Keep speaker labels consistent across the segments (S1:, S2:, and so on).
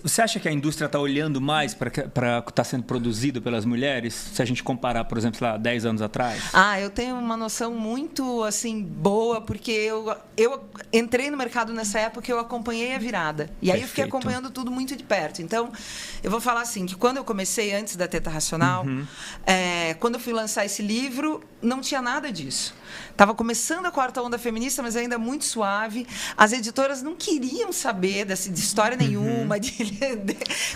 S1: Você acha que a indústria está olhando mais para o que está sendo produzido pelas mulheres? Se a gente comparar, por exemplo, lá, 10 anos atrás?
S2: Eu tenho uma noção muito assim boa, porque eu entrei no mercado nessa época, eu acompanhei a virada. E aí eu fiquei acompanhando tudo muito de perto. Então, eu vou falar assim, que quando eu comecei, antes da Teta Racional, quando eu fui lançar esse livro, não tinha nada disso. Estava começando a quarta onda feminista, mas ainda muito suave. As editoras não queriam saber de história nenhuma.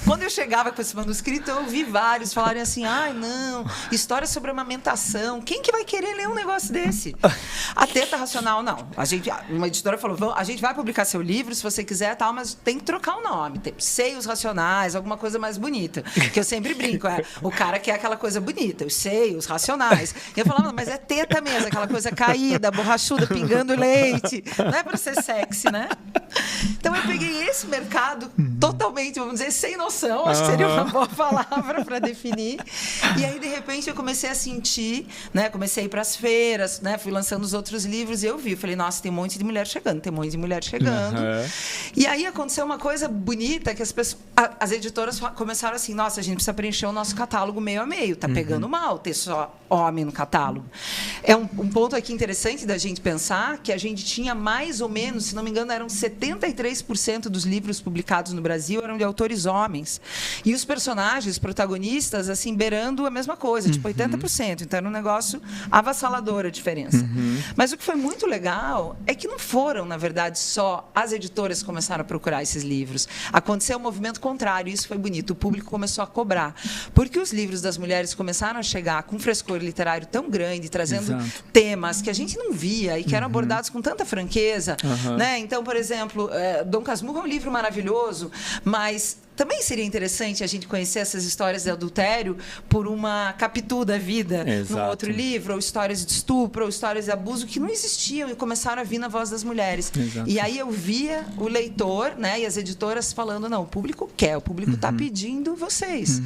S2: Quando eu chegava com esse manuscrito, eu ouvi vários falarem assim, não, história sobre amamentação. Quem que vai querer ler um negócio desse? A Teta Racional, não. Uma editora falou, a gente vai publicar seu livro, se você quiser, tal, mas tem que trocar o nome. Tem Seios Racionais, alguma coisa mais bonita. Que eu sempre brinco, o cara quer aquela coisa bonita, os seios racionais. E eu falava, mas é teta mesmo, aquela coisa caída, borrachuda, pingando leite. Não é para ser sexy, né? Então, eu peguei esse mercado totalmente, vamos dizer, sem noção. Acho que seria uma boa palavra para definir. E aí, de repente, eu comecei a sentir, né? Comecei a ir para as feiras, né? Fui lançando os outros livros e eu vi. Falei, nossa, tem um monte de mulher chegando, tem um monte de mulher chegando. E aí, aconteceu uma coisa bonita, que as editoras começaram assim, nossa, a gente precisa preencher o nosso catálogo meio a meio. Tá pegando mal ter só homem no catálogo. É um ponto aqui interessante da gente pensar que a gente tinha mais ou menos, se não me engano, eram 73% dos livros publicados no Brasil eram de autores homens. E os personagens protagonistas, assim, beirando a mesma coisa, tipo 80%. Então, era um negócio avassalador a diferença. Mas o que foi muito legal é que não foram, na verdade, só as editoras que começaram a procurar esses livros. Aconteceu um movimento contrário, e isso foi bonito. O público começou a cobrar. Porque os livros das mulheres começaram a chegar com um frescor literário tão grande, trazendo temas que a gente não via e que eram abordados com tanta franqueza. Né? Então, por exemplo, Dom Casmurro é um livro maravilhoso, mas também seria interessante a gente conhecer essas histórias de adultério por uma Capitu da vida, num outro livro, ou histórias de estupro, ou histórias de abuso que não existiam e começaram a vir na voz das mulheres. E aí eu via o leitor, né, e as editoras falando, não, o público quer, o público está pedindo vocês.